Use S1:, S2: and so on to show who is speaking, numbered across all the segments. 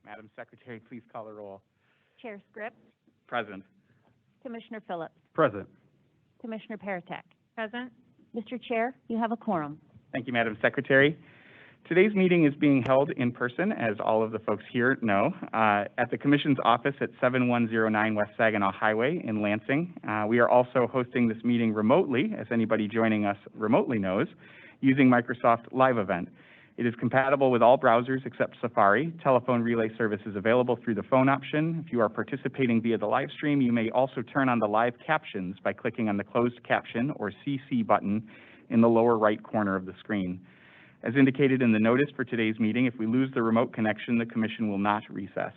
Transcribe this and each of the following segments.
S1: Madam Secretary, please call the roll.
S2: Chair Scripps,
S1: Present.
S2: Commissioner Phillips,
S3: Present.
S2: Commissioner Paratek.
S4: Present.
S2: Mr. Chair, you have a quorum.
S1: Thank you, Madam Secretary. Today's meeting is being held in person, as all of the folks here know, at the Commission's office at 7109 West Saginaw Highway in Lansing. We are also hosting this meeting remotely, as anybody joining us remotely knows, using Microsoft Live Event. It is compatible with all browsers except Safari. Telephone relay service is available through the phone option. If you are participating via the live stream, you may also turn on the live captions by clicking on the closed caption or CC button in the lower right corner of the screen. As indicated in the notice for today's meeting, if we lose the remote connection, the Commission will not recess.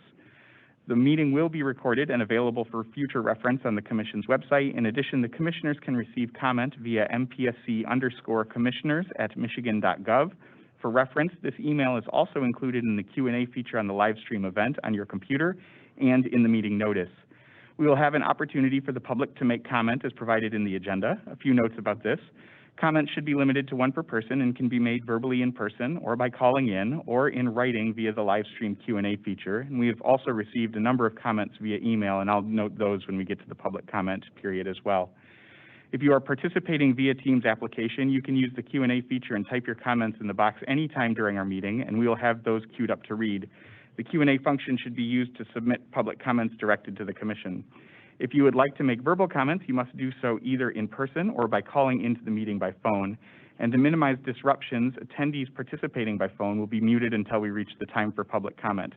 S1: The meeting will be recorded and available for future reference on the Commission's website. In addition, the Commissioners can receive comment via mpsc_commissioners@michigan.gov. For reference, this email is also included in the Q&A feature on the live stream event on your computer and in the meeting notice. We will have an opportunity for the public to make comment as provided in the agenda. A few notes about this. Comments should be limited to one per person and can be made verbally in person or by calling in or in writing via the live stream Q&A feature. And we have also received a number of comments via email, and I'll note those when we get to the public comment period as well. If you are participating via Teams application, you can use the Q&A feature and type your comments in the box anytime during our meeting, and we will have those queued up to read. The Q&A function should be used to submit public comments directed to the Commission. If you would like to make verbal comments, you must do so either in person or by calling into the meeting by phone. And to minimize disruptions, attendees participating by phone will be muted until we reach the time for public comment.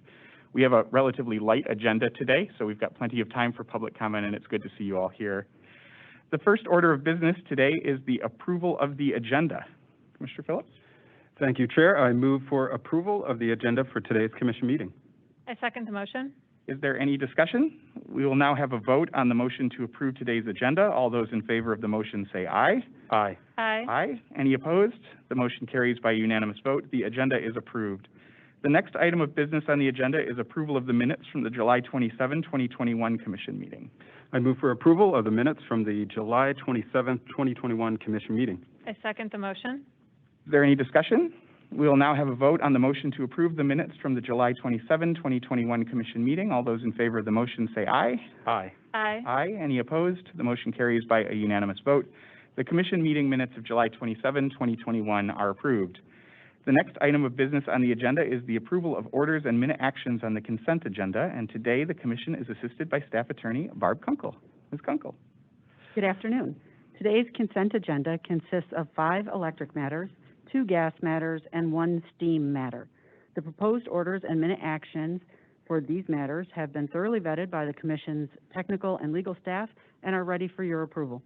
S1: We have a relatively light agenda today, so we've got plenty of time for public comment, and it's good to see you all here. The first order of business today is the approval of the agenda. Commissioner Phillips?
S3: Thank you, Chair. I move for approval of the agenda for today's Commission meeting.
S4: I second the motion.
S1: Is there any discussion? We will now have a vote on the motion to approve today's agenda. All those in favor of the motion say aye.
S3: Aye.
S4: Aye.
S1: Aye. Any opposed? The motion carries by unanimous vote. The agenda is approved. The next item of business on the agenda is approval of the minutes from the July 27, 2021 Commission meeting.
S3: I move for approval of the minutes from the July 27th, 2021 Commission meeting.
S4: I second the motion.
S1: Is there any discussion? We will now have a vote on the motion to approve the minutes from the July 27, 2021 Commission meeting. All those in favor of the motion say aye.
S3: Aye.
S4: Aye.
S1: Aye. Any opposed? The motion carries by a unanimous vote. The Commission meeting minutes of July 27, 2021 are approved. The next item of business on the agenda is the approval of orders and minute actions on the consent agenda, and today the Commission is assisted by Staff Attorney Barb Kunkel. Ms. Kunkel.
S5: Good afternoon. Today's consent agenda consists of 5 electric matters, 2 gas matters, and 1 steam matter. The proposed orders and minute actions for these matters have been thoroughly vetted by the Commission's technical and legal staff and are ready for your approval.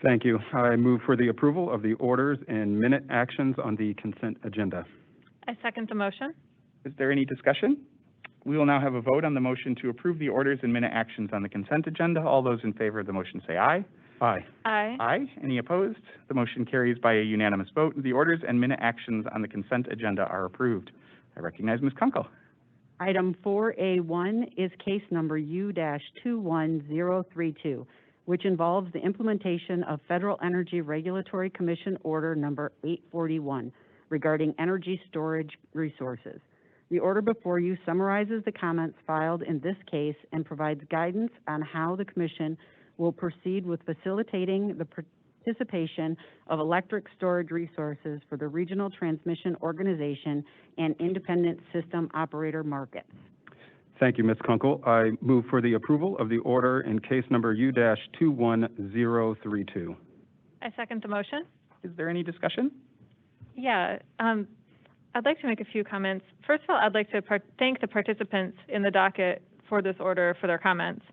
S3: Thank you. I move for the approval of the orders and minute actions on the consent agenda.
S4: I second the motion.
S1: Is there any discussion? We will now have a vote on the motion to approve the orders and minute actions on the consent agenda. All those in favor of the motion say aye.
S3: Aye.
S4: Aye.
S1: Aye. Any opposed? The motion carries by a unanimous vote. The orders and minute actions on the consent agenda are approved. I recognize Ms. Kunkel.
S5: Item 4A1 is case number U-21032, which involves the implementation of Federal Energy Regulatory Commission Order number 841 regarding energy storage resources. The order before you summarizes the comments filed in this case and provides guidance on how the Commission will proceed with facilitating the participation of electric storage resources for the regional transmission organization and independent system operator markets.
S3: Thank you, Ms. Kunkel. I move for the approval of the order in case number U-21032.
S4: I second the motion.
S1: Is there any discussion?
S4: Yeah, I'd like to make a few comments. First of all, I'd like to thank the participants in the docket for this order for their comments.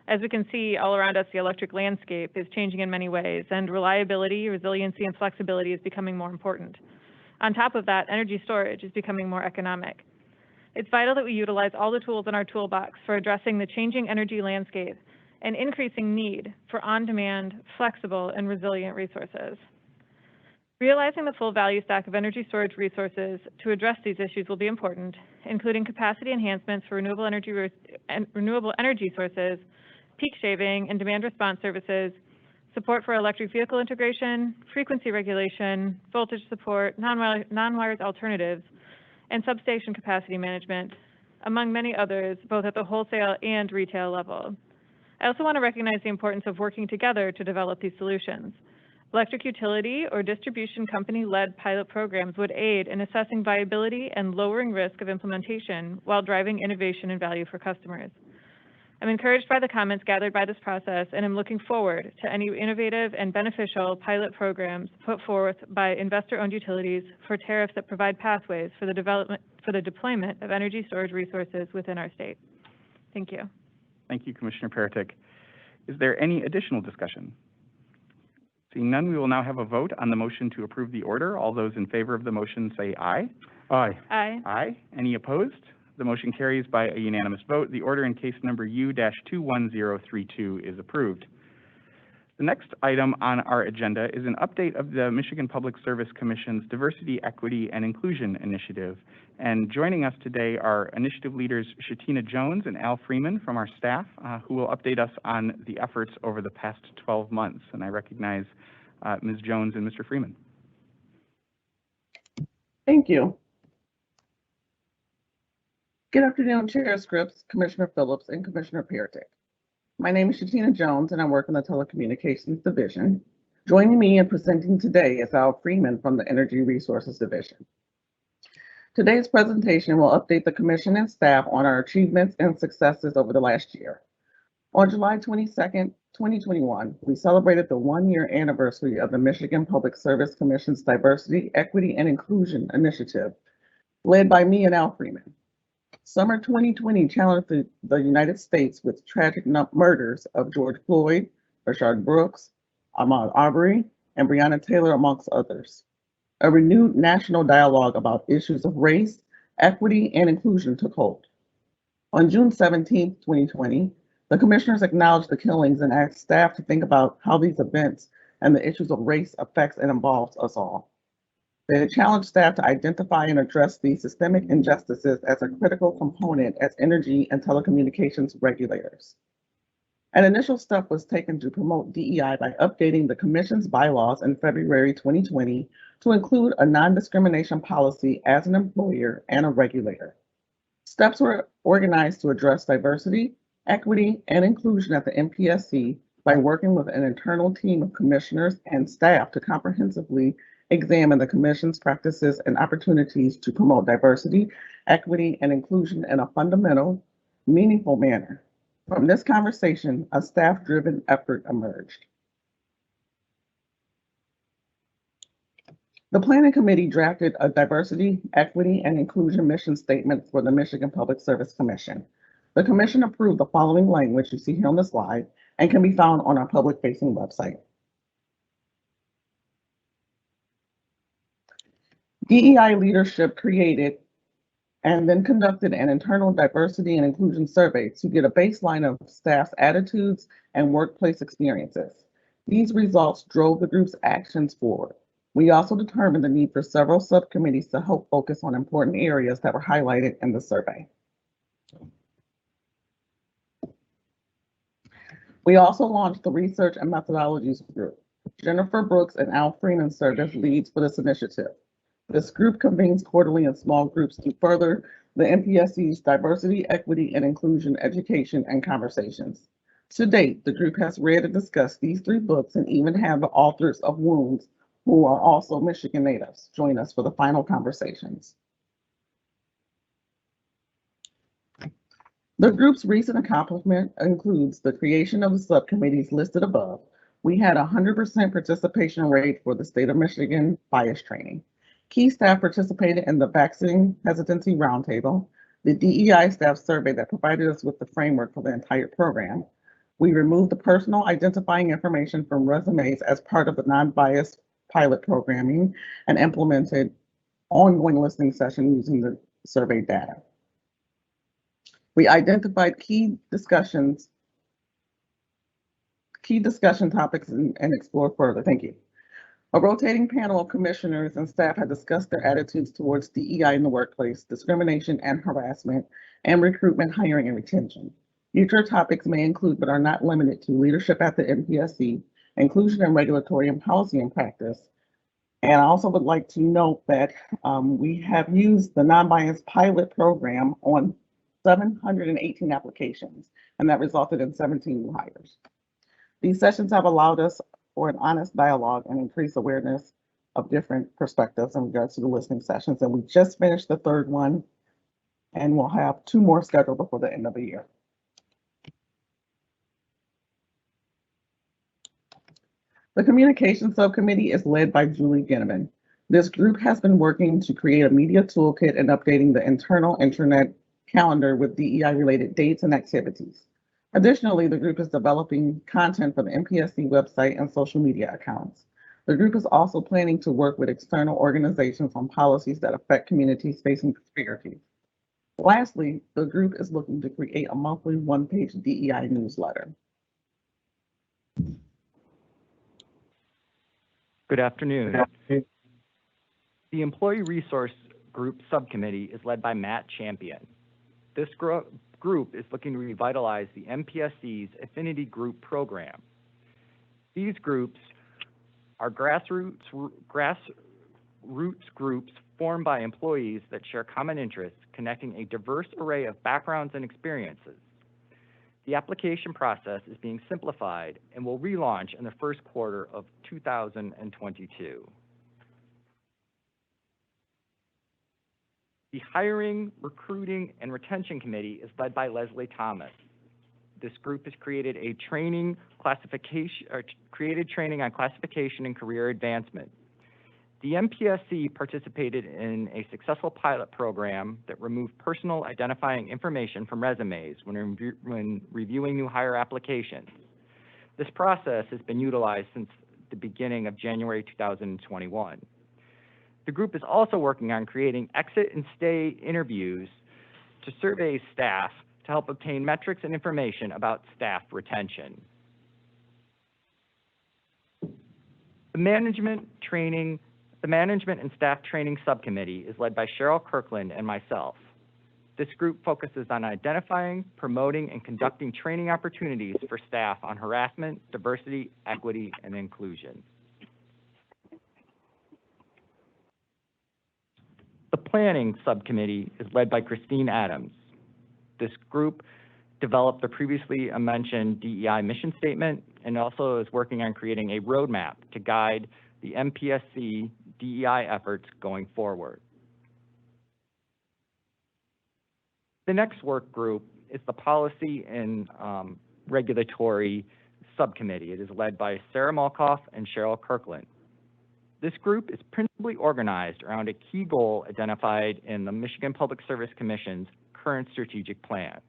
S4: As we can see all around us, the electric landscape is changing in many ways, and reliability, resiliency, and flexibility is becoming more important. On top of that, energy storage is becoming more economic. It's vital that we utilize all the tools in our toolbox for addressing the changing energy landscape and increasing need for on-demand, flexible, and resilient resources. Realizing the full value stack of energy storage resources to address these issues will be important, including capacity enhancements for renewable energy sources, peak shaving and demand response services, support for electric vehicle integration, frequency regulation, voltage support, non-wires alternatives, and substation capacity management, among many others, both at the wholesale and retail level. I also want to recognize the importance of working together to develop these solutions. Electric utility or distribution company-led pilot programs would aid in assessing viability and lowering risk of implementation while driving innovation and value for customers. I'm encouraged by the comments gathered by this process, and am looking forward to any innovative and beneficial pilot programs put forth by investor-owned utilities for tariffs that provide pathways for the deployment of energy storage resources within our state. Thank you.
S1: Thank you, Commissioner Peretick. Is there any additional discussion? Seeing none, we will now have a vote on the motion to approve the order. All those in favor of the motion say aye.
S3: Aye.
S4: Aye.
S1: Aye. Any opposed? The motion carries by a unanimous vote. The order in case number U-21032 is approved. The next item on our agenda is an update of the Michigan Public Service Commission's Diversity, Equity, and Inclusion Initiative. And joining us today are initiative leaders Shatina Jones and Al Freeman from our staff, who will update us on the efforts over the past 12 months. And I recognize Ms. Jones and Mr. Freeman.
S6: Thank you. Good afternoon, Chair Scripps, Commissioner Phillips, and Commissioner Peretick. My name is Shatina Jones, and I work in the Telecommunications Division. Joining me and presenting today is Al Freeman from the Energy Resources Division. Today's presentation will update the Commission and staff on our achievements and successes over the last year. On July 22nd, 2021, we celebrated the one-year anniversary of the Michigan Public Service Commission's Diversity, Equity, and Inclusion Initiative, led by me and Al Freeman. Summer 2020 challenged the United States with tragic murders of George Floyd, Rayshard Brooks, Ahmaud Arbery, and Breonna Taylor, amongst others. A renewed national dialogue about issues of race, equity, and inclusion took hold. On June 17, 2020, the commissioners acknowledged the killings and asked staff to think about how these events and the issues of race affects and involves us all. They challenged staff to identify and address these systemic injustices as a critical component as energy and telecommunications regulators. An initial step was taken to promote DEI by updating the Commission's bylaws in February 2020 to include a non-discrimination policy as an employer and a regulator. Steps were organized to address diversity, equity, and inclusion at the MPSC by working with an internal team of commissioners and staff to comprehensively examine the Commission's practices and opportunities to promote diversity, equity, and inclusion in a fundamental, meaningful manner. From this conversation, a staff-driven effort emerged. The Planning Committee drafted a diversity, equity, and inclusion mission statement for the Michigan Public Service Commission. The Commission approved the following language you see here on the slide and can be found on our public-facing website. DEI leadership created and then conducted an internal diversity and inclusion survey to get a baseline of staff's attitudes and workplace experiences. These results drove the group's actions forward. We also determined the need for several subcommittees to help focus on important areas that were highlighted in the survey. We also launched the Research and Methodologies group. Jennifer Brooks and Al Freeman served as leads for this initiative. This group convenes quarterly in small groups to further the MPSC's diversity, equity, and inclusion education and conversations. To date, the group has read and discussed these 3 books and even had the authors of Wounds, who are also Michigan natives, join us for the final conversations. The group's recent accomplishment includes the creation of the subcommittees listed above. We had a 100% participation rate for the state of Michigan bias training. Key staff participated in the Vaccine Hesitancy Roundtable, the DEI staff survey that provided us with the framework for the entire program. We removed the personal identifying information from resumes as part of the non-biased pilot programming and implemented ongoing listening sessions using the survey data. We identified key discussion topics and explored further. Thank you. A rotating panel of commissioners and staff had discussed their attitudes towards DEI in the workplace, discrimination and harassment, and recruitment, hiring, and retention. Future topics may include, but are not limited to, leadership at the MPSC, inclusion in regulatory and policy and practice. And I also would like to note that we have used the non-biased pilot program on 718 applications, and that resulted in 17 new hires. These sessions have allowed us for an honest dialogue and increased awareness of different perspectives in regards to the listening sessions. And we just finished the third one, and we'll have 2 more scheduled before the end of the year. The Communications Subcommittee is led by Julie Ginneman. This group has been working to create a media toolkit and updating the internal intranet calendar with DEI-related dates and activities. Additionally, the group is developing content for the MPSC website and social media accounts. The group is also planning to work with external organizations on policies that affect communities facing disparities. Lastly, the group is looking to create a monthly one-page DEI newsletter.
S7: Good afternoon. The Employee Resource Group Subcommittee is led by Matt Champion. This group is looking to revitalize the MPSC's Affinity Group program. These groups are grassroots groups formed by employees that share common interests, connecting a diverse array of backgrounds and experiences. The application process is being simplified and will relaunch in the first quarter of 2022. The Hiring, Recruiting, and Retention Committee is led by Leslie Thomas. This group has created training on classification and career advancement. The MPSC participated in a successful pilot program that removed personal identifying information from resumes when reviewing new hire applications. This process has been utilized since the beginning of January 2021. The group is also working on creating exit and stay interviews to survey staff to help obtain metrics and information about staff retention. The Management and Staff Training Subcommittee is led by Cheryl Kirkland and myself. This group focuses on identifying, promoting, and conducting training opportunities for staff on harassment, diversity, equity, and inclusion. The Planning Subcommittee is led by Christine Adams. This group developed the previously mentioned DEI mission statement and also is working on creating a roadmap to guide the MPSC DEI efforts going forward. The next work group is the Policy and Regulatory Subcommittee. It is led by Sarah Malkoff and Cheryl Kirkland. This group is principally organized around a key goal identified in the Michigan Public Service Commission's current strategic plan.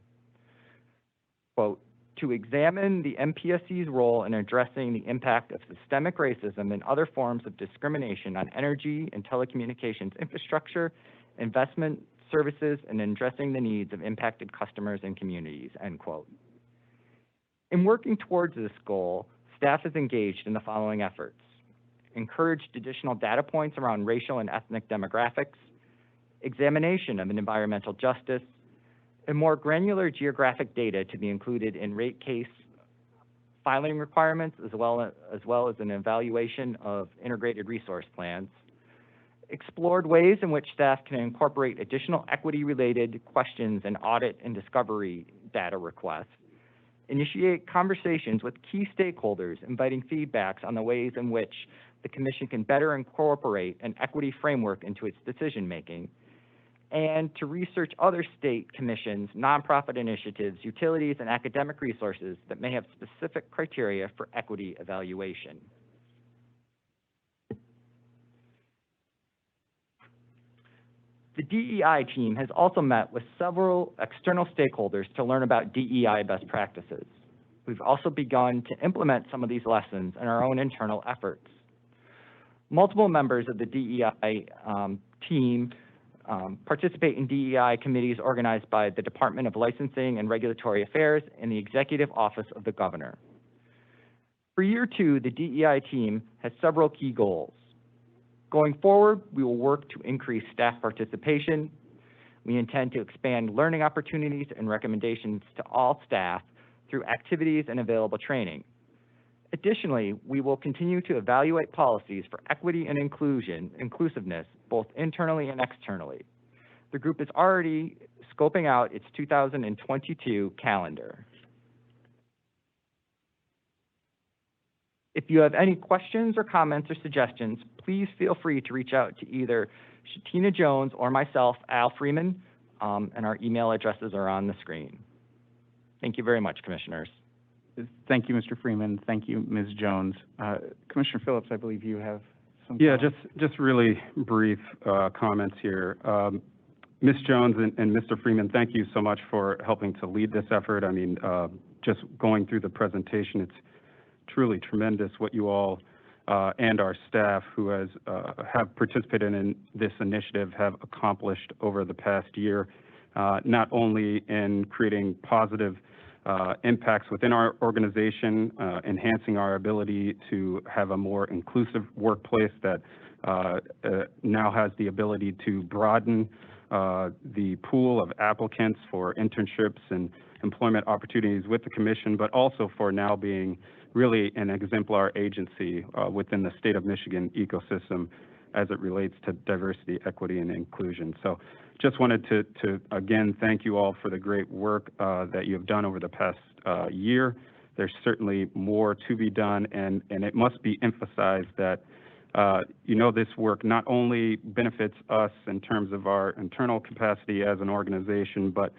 S7: Quote, to examine the MPSC's role in addressing the impact of systemic racism and other forms of discrimination on energy and telecommunications infrastructure, investment services, and addressing the needs of impacted customers and communities, end quote. In working towards this goal, staff is engaged in the following efforts: encouraged additional data points around racial and ethnic demographics, examination of an environmental justice, and more granular geographic data to be included in rate case filing requirements, as well as an evaluation of integrated resource plans, explored ways in which staff can incorporate additional equity-related questions and audit and discovery data requests, initiate conversations with key stakeholders, inviting feedbacks on the ways in which the Commission can better incorporate an equity framework into its decision-making, and to research other state commissions, nonprofit initiatives, utilities, and academic resources that may have specific criteria for equity evaluation. The DEI team has also met with several external stakeholders to learn about DEI best practices. We've also begun to implement some of these lessons in our own internal efforts. Multiple members of the DEI team participate in DEI committees organized by the Department of Licensing and Regulatory Affairs and the Executive Office of the Governor. For year 2, the DEI team has several key goals. Going forward, we will work to increase staff participation. We intend to expand learning opportunities and recommendations to all staff through activities and available training. Additionally, we will continue to evaluate policies for equity and inclusiveness, both internally and externally. The group is already scoping out its 2022 calendar. If you have any questions or comments or suggestions, please feel free to reach out to either Shatina Jones or myself, Al Freeman, and our email addresses are on the screen. Thank you very much, Commissioners.
S1: Thank you, Mr. Freeman. Thank you, Ms. Jones. Commissioner Phillips, I believe you have some
S3: Yeah,
S1: comments.
S3: just really brief comments here. Ms. Jones and Mr. Freeman, thank you so much for helping to lead this effort. I mean, just going through the presentation, it's truly tremendous what you all and our staff who have participated in this initiative have accomplished over the past year, not only in creating positive impacts within our organization, enhancing our ability to have a more inclusive workplace that now has the ability to broaden the pool of applicants for internships and employment opportunities with the Commission, but also for now being really an exemplar agency within the state of Michigan ecosystem as it relates to diversity, equity, and inclusion. So just wanted to again, thank you all for the great work that you have done over the past year. There's certainly more to be done, and it must be emphasized that this work not only benefits us in terms of our internal capacity as an organization, but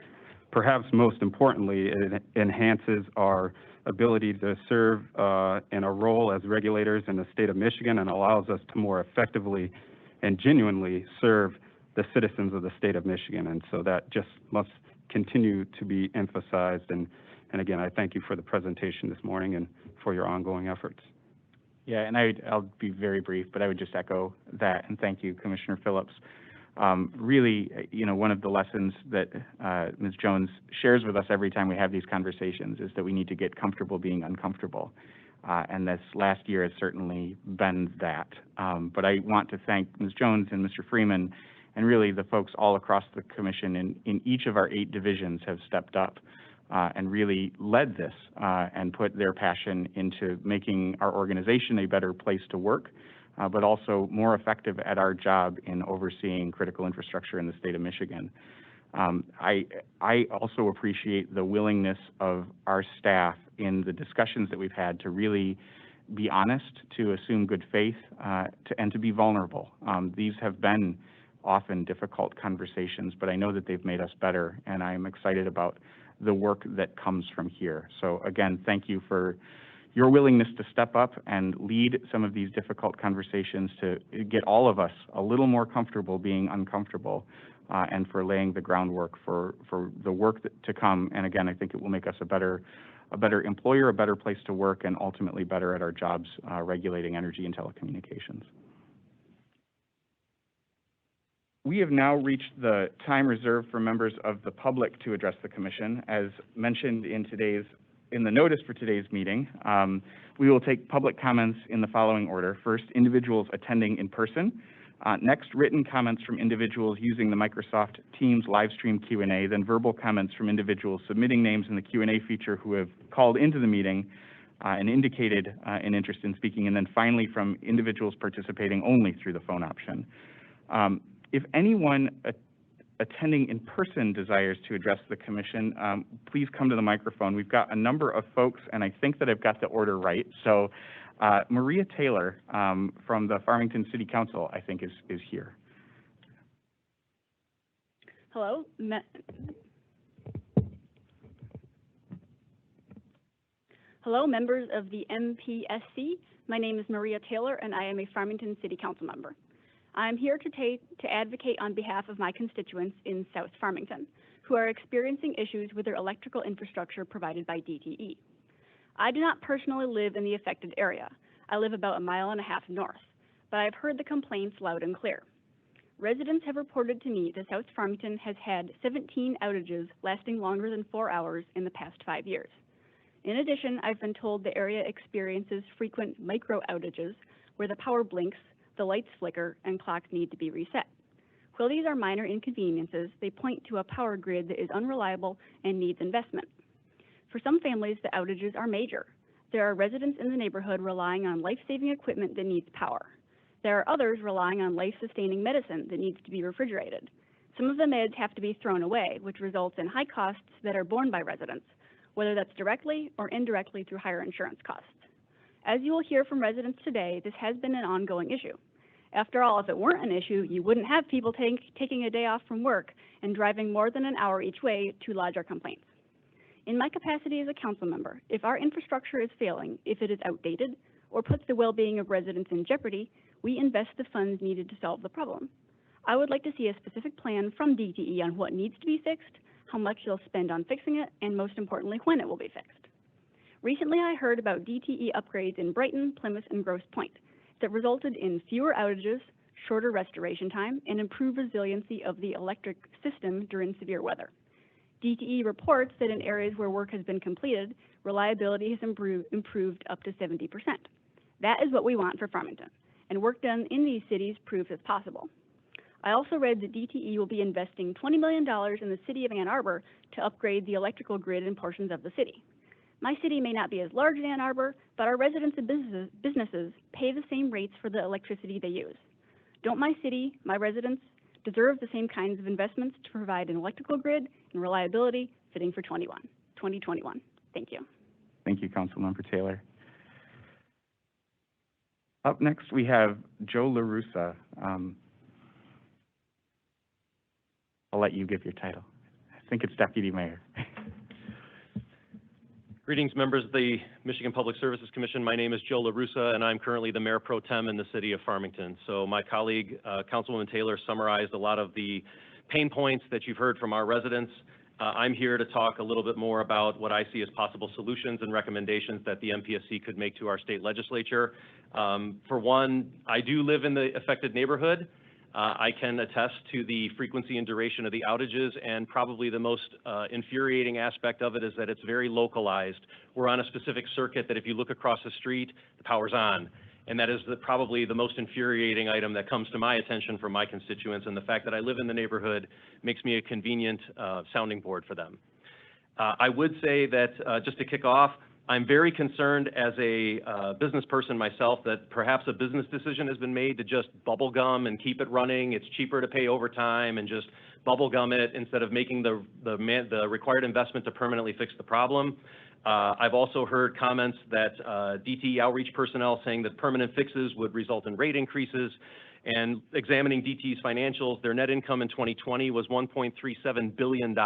S3: perhaps most importantly, it enhances our ability to serve in a role as regulators in the state of Michigan and allows us to more effectively and genuinely serve the citizens of the state of Michigan. And so that just must continue to be emphasized. And again, I thank you for the presentation this morning and for your ongoing efforts.
S1: Yeah, and I'll be very brief, but I would just echo that, and thank you, Commissioner Phillips. Really, one of the lessons that Ms. Jones shares with us every time we have these conversations is that we need to get comfortable being uncomfortable. And this last year has certainly been that. But I want to thank Ms. Jones and Mr. Freeman, and really the folks all across the Commission in each of our 8 divisions have stepped up and really led this and put their passion into making our organization a better place to work, but also more effective at our job in overseeing critical infrastructure in the state of Michigan. I also appreciate the willingness of our staff in the discussions that we've had to really be honest, to assume good faith, and to be vulnerable. These have been often difficult conversations, but I know that they've made us better, and I'm excited about the work that comes from here. So again, thank you for your willingness to step up and lead some of these difficult conversations to get all of us a little more comfortable being uncomfortable, and for laying the groundwork for the work to come. And again, I think it will make us a better employer, a better place to work, and ultimately better at our jobs regulating energy and telecommunications. We have now reached the time reserved for members of the public to address the Commission. As mentioned in the notice for today's meeting, we will take public comments in the following order. First, individuals attending in person. Next, written comments from individuals using the Microsoft Teams live stream Q&A, then verbal comments from individuals submitting names in the Q&A feature who have called into the meeting and indicated an interest in speaking, and then finally from individuals participating only through the phone option. If anyone attending in person desires to address the Commission, please come to the microphone. We've got a number of folks, and I think that I've got the order right. So Maria Taylor from the Farmington City Council, I think, is here.
S8: Hello. Hello, members of the MPSC. My name is Maria Taylor, and I am a Farmington City Council member. I'm here to advocate on behalf of my constituents in South Farmington, who are experiencing issues with their electrical infrastructure provided by DTE. I do not personally live in the affected area. I live about 1.5 miles north, but I've heard the complaints loud and clear. Residents have reported to me that South Farmington has had 17 outages lasting longer than 4 hours in the past 5 years. In addition, I've been told the area experiences frequent micro outages where the power blinks, the lights flicker, and clocks need to be reset. While these are minor inconveniences, they point to a power grid that is unreliable and needs investment. For some families, the outages are major. There are residents in the neighborhood relying on life-saving equipment that needs power. There are others relying on life-sustaining medicine that needs to be refrigerated. Some of the meds have to be thrown away, which results in high costs that are borne by residents, whether that's directly or indirectly through higher insurance costs. As you will hear from residents today, this has been an ongoing issue. After all, if it weren't an issue, you wouldn't have people taking a day off from work and driving more than an hour each way to lodge our complaints. In my capacity as a council member, if our infrastructure is failing, if it is outdated, or puts the well-being of residents in jeopardy, we invest the funds needed to solve the problem. I would like to see a specific plan from DTE on what needs to be fixed, how much they'll spend on fixing it, and most importantly, when it will be fixed. Recently, I heard about DTE upgrades in Brighton, Plymouth, and Grosse Pointe that resulted in fewer outages, shorter restoration time, and improved resiliency of the electric system during severe weather. DTE reports that in areas where work has been completed, reliability has improved up to 70%. That is what we want for Farmington, and work done in these cities proves it's possible. I also read that DTE will be investing $20 million in the city of Ann Arbor to upgrade the electrical grid in portions of the city. My city may not be as large as Ann Arbor, but our residents and businesses pay the same rates for the electricity they use. Don't my city, my residents, deserve the same kinds of investments to provide an electrical grid and reliability fitting for 2021? Thank you.
S1: Thank you, Councilmember Taylor. Up next, we have Joe Larussa. I'll let you give your title. I think it's Deputy Mayor.
S9: Greetings, members of the Michigan Public Services Commission. My name is Joe Larussa, and I'm currently the Mayor Pro Tem in the city of Farmington. So my colleague, Councilwoman Taylor, summarized a lot of the pain points that you've heard from our residents. I'm here to talk a little bit more about what I see as possible solutions and recommendations that the MPSC could make to our state legislature. For one, I do live in the affected neighborhood. I can attest to the frequency and duration of the outages, and probably the most infuriating aspect of it is that it's very localized. We're on a specific circuit that if you look across the street, the power's on. And that is probably the most infuriating item that comes to my attention from my constituents, and the fact that I live in the neighborhood makes me a convenient sounding board for them. I would say that, just to kick off, I'm very concerned as a business person myself that perhaps a business decision has been made to just bubble gum and keep it running. It's cheaper to pay overtime and just bubble gum it instead of making the required investment to permanently fix the problem. I've also heard comments that DTE outreach personnel saying that permanent fixes would result in rate increases. And examining DTE's financials, their net income in 2020 was $1.37 billion,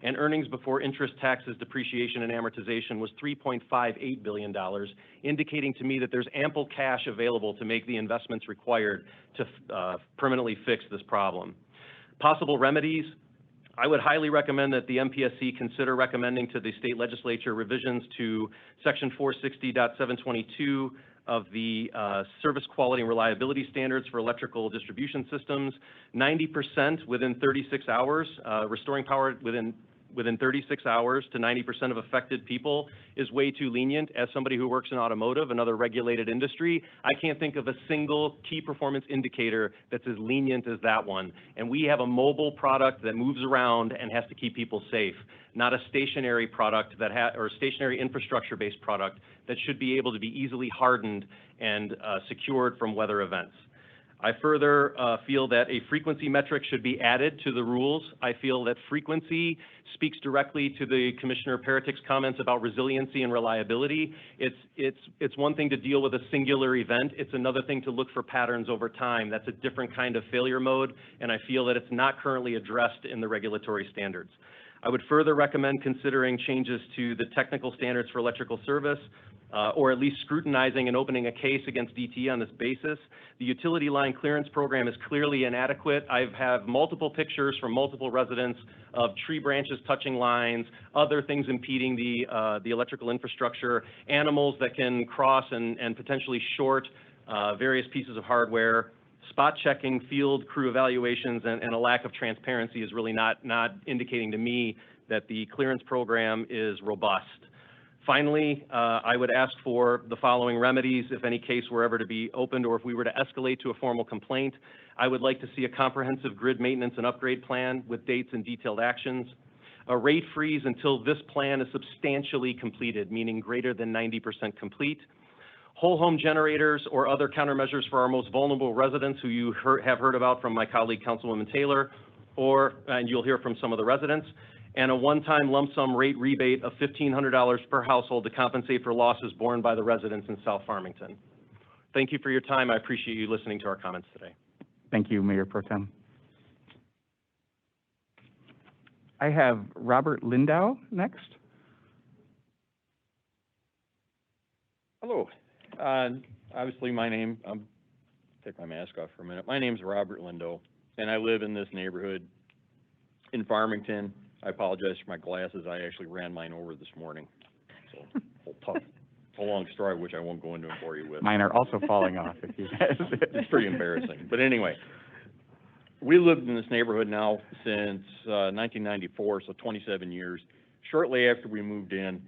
S9: and earnings before interest, taxes, depreciation, and amortization was $3.58 billion, indicating to me that there's ample cash available to make the investments required to permanently fix this problem. Possible remedies. I would highly recommend that the MPSC consider recommending to the state legislature revisions to Section 460.722 of the Service Quality and Reliability Standards for Electrical Distribution Systems. 90% within 36 hours, restoring power within 36 hours to 90% of affected people is way too lenient. As somebody who works in automotive, another regulated industry, I can't think of a single key performance indicator that's as lenient as that one. And we have a mobile product that moves around and has to keep people safe, not a stationary product or stationary infrastructure-based product that should be able to be easily hardened and secured from weather events. I further feel that a frequency metric should be added to the rules. I feel that frequency speaks directly to the Commissioner Peritik's comments about resiliency and reliability. It's one thing to deal with a singular event. It's another thing to look for patterns over time. That's a different kind of failure mode, and I feel that it's not currently addressed in the regulatory standards. I would further recommend considering changes to the technical standards for electrical service, or at least scrutinizing and opening a case against DTE on this basis. The utility line clearance program is clearly inadequate. I have multiple pictures from multiple residents of tree branches touching lines, other things impeding the electrical infrastructure, animals that can cross and potentially short various pieces of hardware. Spot checking, field crew evaluations, and a lack of transparency is really not indicating to me that the clearance program is robust. Finally, I would ask for the following remedies if any case were ever to be opened or if we were to escalate to a formal complaint. I would like to see a comprehensive grid maintenance and upgrade plan with dates and detailed actions. a rate freeze until this plan is substantially completed, meaning greater than 90% complete. Whole home generators or other countermeasures for our most vulnerable residents who you have heard about from my colleague, Councilwoman Taylor, and you'll hear from some of the residents, and a one-time lump sum rate rebate of $1,500 per household to compensate for losses borne by the residents in South Farmington. Thank you for your time. I appreciate you listening to our comments today.
S1: Thank you, Mayor Pro Tem. I have Robert Lindo next.
S10: Hello. Obviously, I'll take my mask off for a minute. My name's Robert Lindo, and I live in this neighborhood in Farmington. I apologize for my glasses. I actually ran mine over this morning. So, it's a long story, which I won't go into and bore you with.
S1: Mine are also falling off. If you
S10: It's pretty embarrassing. But anyway, we lived in this neighborhood now since 1994, so 27 years. Shortly after we moved in,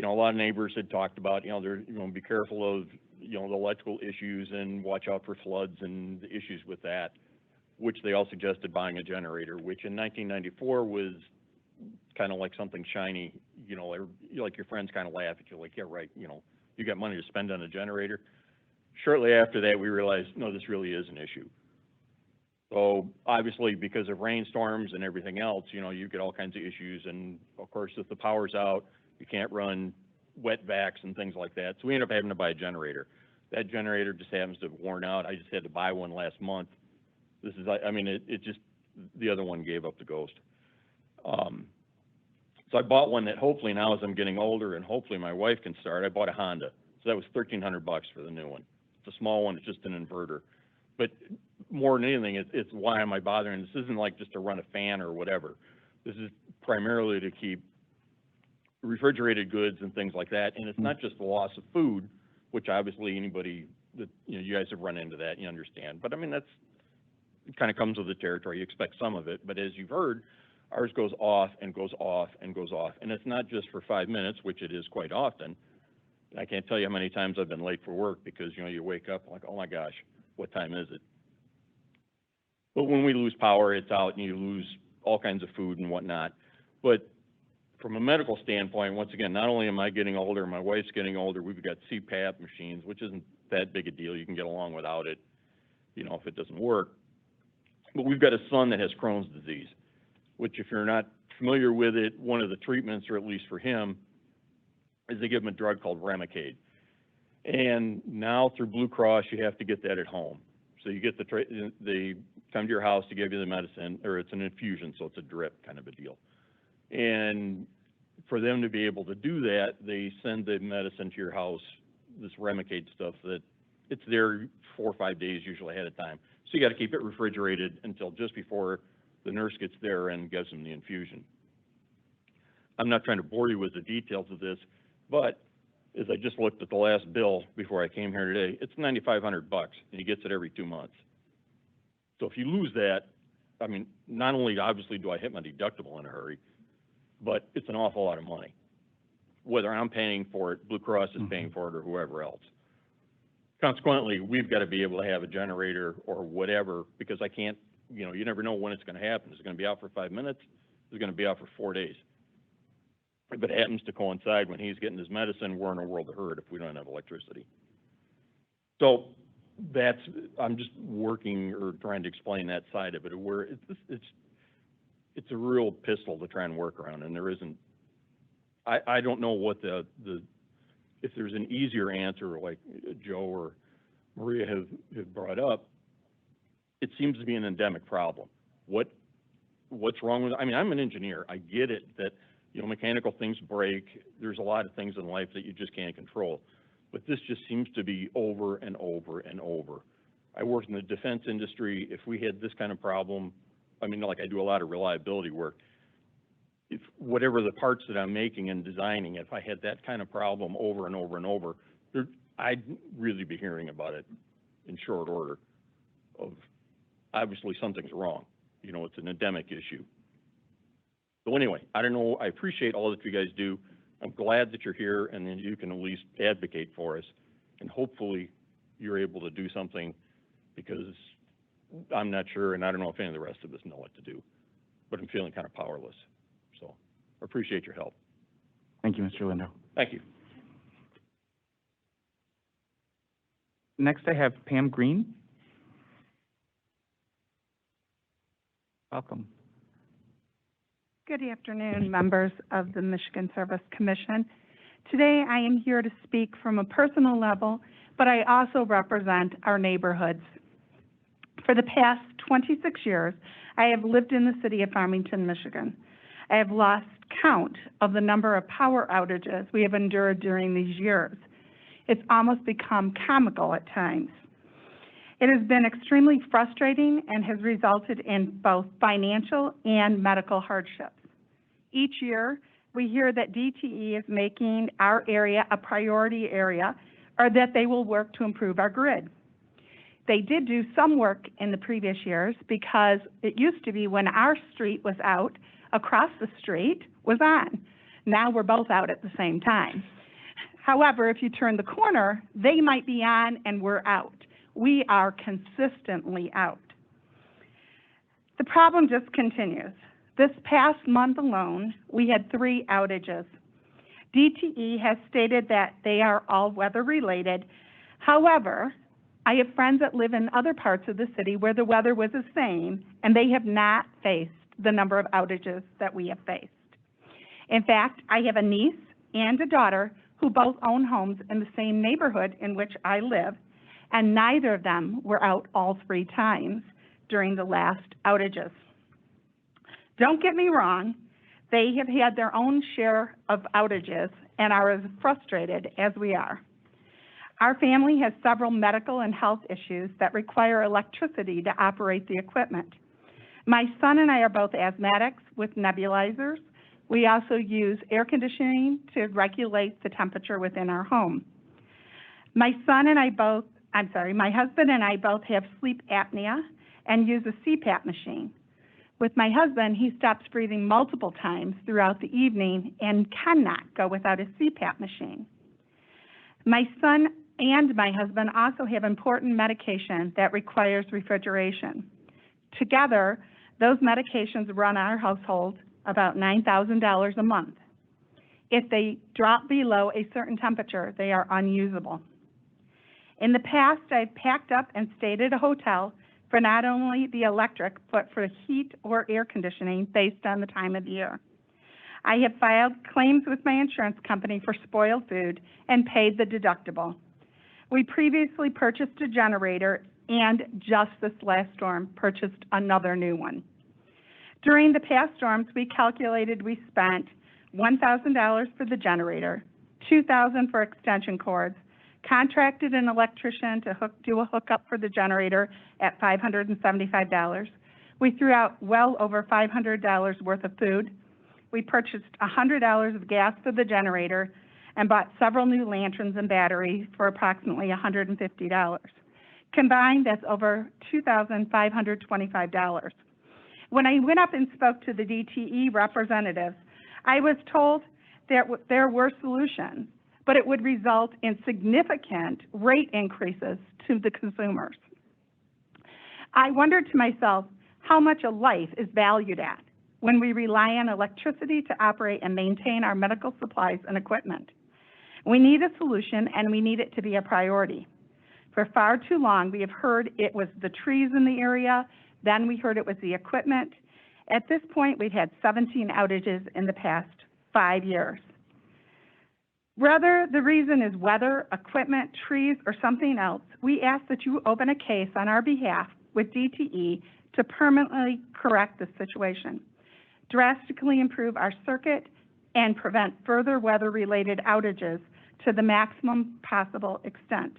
S10: a lot of neighbors had talked about, be careful of, the electrical issues and watch out for floods and the issues with that, which they all suggested buying a generator, which in 1994 was kind of like something shiny, like your friends kind of laugh at you, like, yeah, right, you got money to spend on a generator. Shortly after that, we realized, no, this really is an issue. So obviously, because of rainstorms and everything else, you get all kinds of issues. And of course, if the power's out, you can't run wet vacs and things like that. So we ended up having to buy a generator. That generator just happens to have worn out. I just had to buy one last month. This is, it just, the other one gave up the ghost. So I bought one that hopefully now as I'm getting older and hopefully my wife can start, I bought a Honda. So that was $1,300 for the new one. It's a small one, it's just an inverter. But more than anything, it's why am I bothering? This isn't like just to run a fan or whatever. This is primarily to keep refrigerated goods and things like that. And it's not just the loss of food, which obviously anybody that, you guys have run into that, you understand. But it kind of comes with the territory. You expect some of it. But as you've heard, ours goes off and goes off and goes off. And it's not just for 5 minutes, which it is quite often. I can't tell you how many times I've been late for work because, you wake up like, oh my gosh, what time is it? But when we lose power, it's out and you lose all kinds of food and whatnot. But from a medical standpoint, once again, not only am I getting older, my wife's getting older, we've got CPAP machines, which isn't that big a deal. You can get along without it, if it doesn't work. But we've got a son that has Crohn's disease, which if you're not familiar with it, one of the treatments, or at least for him, is they give him a drug called Remedies. And now through Blue Cross, you have to get that at home. So you get they come to your house to give you the medicine, or it's an infusion, so it's a drip kind of a deal. And for them to be able to do that, they send the medicine to your house, this Remedies stuff that it's there 4 or 5 days usually ahead of time. So you got to keep it refrigerated until just before the nurse gets there and gives them the infusion. I'm not trying to bore you with the details of this, but as I just looked at the last bill before I came here today, it's $9,500, and he gets it every 2 months. So if you lose that, not only obviously do I hit my deductible in a hurry, but it's an awful lot of money. Whether I'm paying for it, Blue Cross is paying for it, or whoever else. Consequently, we've got to be able to have a generator or whatever, because I can't, you never know when it's going to happen. Is it going to be out for 5 minutes? Is it going to be out for 4 days? If it happens to coincide when he's getting his medicine, we're in a world of hurt if we don't have electricity. So I'm just working or trying to explain that side of it, where it's a real pistol to try and work around, and there isn't. I don't know what if there's an easier answer like Joe or Maria have brought up. It seems to be an endemic problem. What's wrong with it? I'm an engineer. I get it that mechanical things break. There's a lot of things in life that you just can't control. But this just seems to be over and over and over. I work in the defense industry. If we had this kind of problem, I do a lot of reliability work. If whatever the parts that I'm making and designing, if I had that kind of problem over and over and over, I'd really be hearing about it in short order of obviously something's wrong. It's an endemic issue. So anyway, I don't know. I appreciate all that you guys do. I'm glad that you're here and then you can at least advocate for us. And hopefully you're able to do something, because I'm not sure, and I don't know if any of the rest of us know what to do, but I'm feeling kind of powerless. so appreciate your help.
S1: Thank you, Mr. Lindo.
S10: Thank you.
S1: Next, I have Pam Green. Welcome.
S11: Good afternoon, members of the Michigan Service Commission. Today, I am here to speak from a personal level, but I also represent our neighborhoods. For the past 26 years, I have lived in the city of Farmington, Michigan. I have lost count of the number of power outages we have endured during these years. It's almost become comical at times. It has been extremely frustrating and has resulted in both financial and medical hardships. Each year, we hear that DTE is making our area a priority area, or that they will work to improve our grid. They did do some work in the previous years because it used to be when our street was out, across the street was on. Now we're both out at the same time. However, if you turn the corner, they might be on and we're out. We are consistently out. The problem just continues. This past month alone, we had 3 outages. DTE has stated that they are all weather related. However, I have friends that live in other parts of the city where the weather was the same, and they have not faced the number of outages that we have faced. In fact, I have a niece and a daughter who both own homes in the same neighborhood in which I live, and neither of them were out all 3 times during the last outages. Don't get me wrong, they have had their own share of outages and are as frustrated as we are. Our family has several medical and health issues that require electricity to operate the equipment. My son and I are both asthmatics with nebulizers. We also use air conditioning to regulate the temperature within our home. My husband and I both have sleep apnea and use a CPAP machine. With my husband, he stops breathing multiple times throughout the evening and cannot go without a CPAP machine. My son and my husband also have important medication that requires refrigeration. Together, those medications run our household about $9,000 a month. If they drop below a certain temperature, they are unusable. In the past, I've packed up and stayed at a hotel for not only the electric, but for heat or air conditioning based on the time of year. I have filed claims with my insurance company for spoiled food and paid the deductible. We previously purchased a generator and just this last storm purchased another new one. During the past storms, we calculated we spent $1,000 for the generator, $2,000 for extension cords, contracted an electrician to do a hookup for the generator at $575. We threw out well over $500 worth of food. We purchased $100 of gas for the generator and bought several new lanterns and batteries for approximately $150. Combined, that's over $2,525. When I went up and spoke to the DTE representatives, I was told that there were solutions, but it would result in significant rate increases to the consumers. I wondered to myself how much a life is valued at when we rely on electricity to operate and maintain our medical supplies and equipment. We need a solution, and we need it to be a priority. For far too long, we have heard it was the trees in the area, then we heard it was the equipment. At this point, we've had 17 outages in the past 5 years. Whether the reason is weather, equipment, trees, or something else, we ask that you open a case on our behalf with DTE to permanently correct the situation, drastically improve our circuit, and prevent further weather-related outages to the maximum possible extent.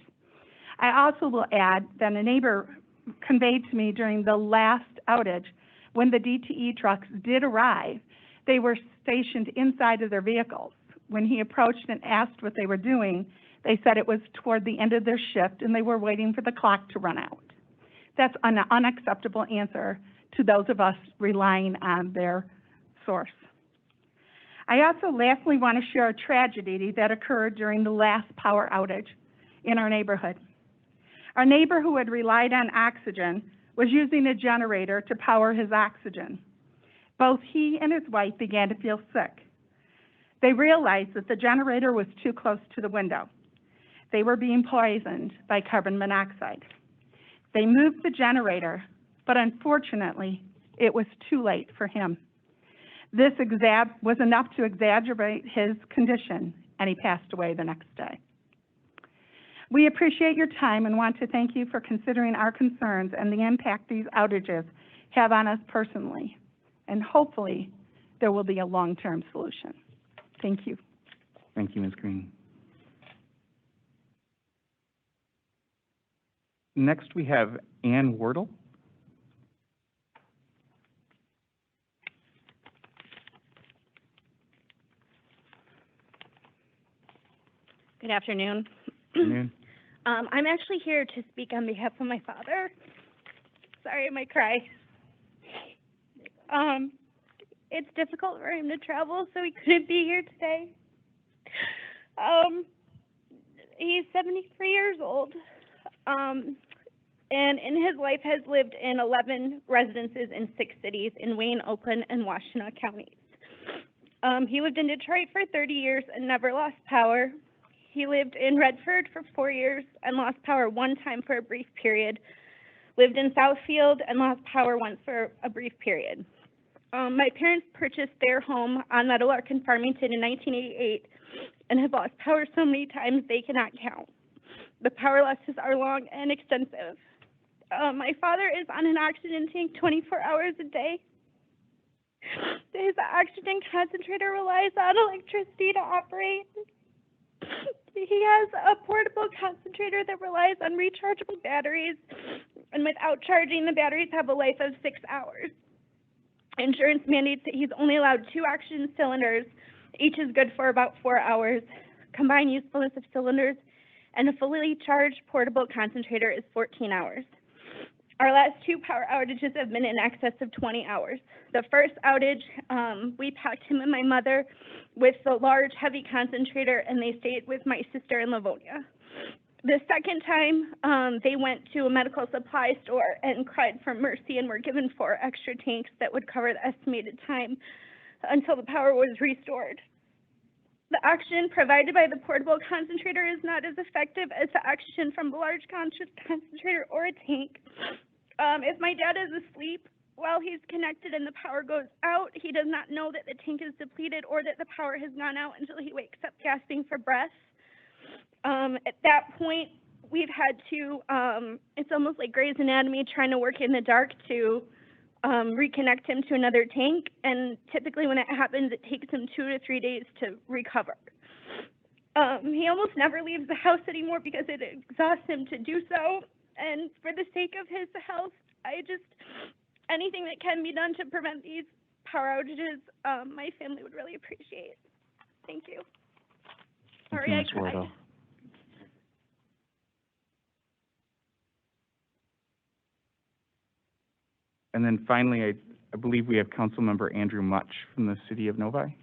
S11: I also will add that a neighbor conveyed to me during the last outage, when the DTE trucks did arrive, they were stationed inside of their vehicles. When he approached and asked what they were doing, they said it was toward the end of their shift and they were waiting for the clock to run out. That's an unacceptable answer to those of us relying on their source. I also lastly want to share a tragedy that occurred during the last power outage in our neighborhood. Our neighbor who had relied on oxygen was using a generator to power his oxygen. Both he and his wife began to feel sick. They realized that the generator was too close to the window. They were being poisoned by carbon monoxide. They moved the generator, but unfortunately, it was too late for him. This was enough to exacerbate his condition, and he passed away the next day. We appreciate your time and want to thank you for considering our concerns and the impact these outages have on us personally. And hopefully, there will be a long-term solution. Thank you.
S1: Thank you, Ms. Green. Next, we have Ann Wardle.
S12: Good afternoon.
S1: Afternoon.
S12: I'm actually here to speak on behalf of my father. Sorry, I might cry. It's difficult for him to travel, so he couldn't be here today. He's 73 years old, and in his life has lived in 11 residences in 6 cities in Wayne, Oakland, and Washtenaw counties. He lived in Detroit for 30 years and never lost power. He lived in Redford for 4 years and lost power one time for a brief period. Lived in Southfield and lost power once for a brief period. My parents purchased their home on Meadowlark in Farmington in 1988 and have lost power so many times they cannot count. The power losses are long and extensive. My father is on an oxygen tank 24 hours a day. His oxygen concentrator relies on electricity to operate. He has a portable concentrator that relies on rechargeable batteries, and without charging, the batteries have a life of 6 hours. Insurance mandates that he's only allowed 2 oxygen cylinders. Each is good for about 4 hours. Combined usefulness of cylinders and a fully charged portable concentrator is 14 hours. Our last 2 power outages have been in excess of 20 hours. The first outage, we packed him and my mother with the large, heavy concentrator, and they stayed with my sister in Livonia. The second time, they went to a medical supply store and cried for mercy and were given 4 extra tanks that would cover the estimated time until the power was restored. The oxygen provided by the portable concentrator is not as effective as the oxygen from a large concentrator or a tank. If my dad is asleep while he's connected and the power goes out, he does not know that the tank is depleted or that the power has gone out until he wakes up gasping for breath. At that point, we've had to, it's almost like Grey's Anatomy trying to work in the dark to reconnect him to another tank, and typically when it happens, it takes him 2 to 3 days to recover. He almost never leaves the house anymore because it exhausts him to do so, and for the sake of his health, anything that can be done to prevent these power outages, my family would really appreciate. Thank you. Sorry, I cried.
S1: And then finally, I believe we have Councilmember Andrew Mutch from the city of Novi.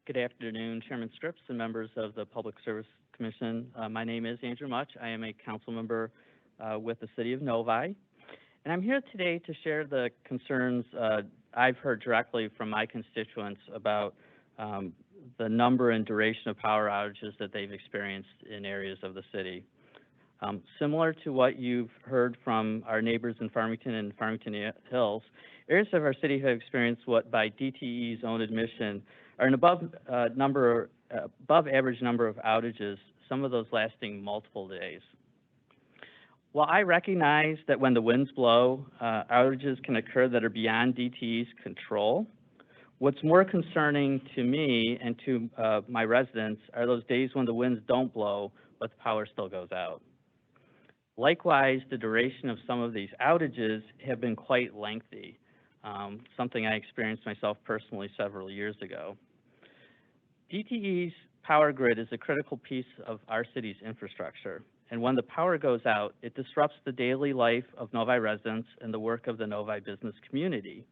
S13: Good afternoon, Chairman Scripps and members of the Public Service Commission. My name is Andrew Mutch. I am a council member with the city of Novi. And I'm here today to share the concerns I've heard directly from my constituents about the number and duration of power outages that they've experienced in areas of the city. Similar to what you've heard from our neighbors in Farmington and Farmington Hills, areas of our city have experienced what by DTE's own admission are an above average number of outages, some of those lasting multiple days. While I recognize that when the winds blow, outages can occur that are beyond DTE's control, what's more concerning to me and to my residents are those days when the winds don't blow, but the power still goes out. Likewise, the duration of some of these outages have been quite lengthy, something I experienced myself personally several years ago. DTE's power grid is a critical piece of our city's infrastructure. And when the power goes out, it disrupts the daily life of Novi residents and the work of the Novi business community.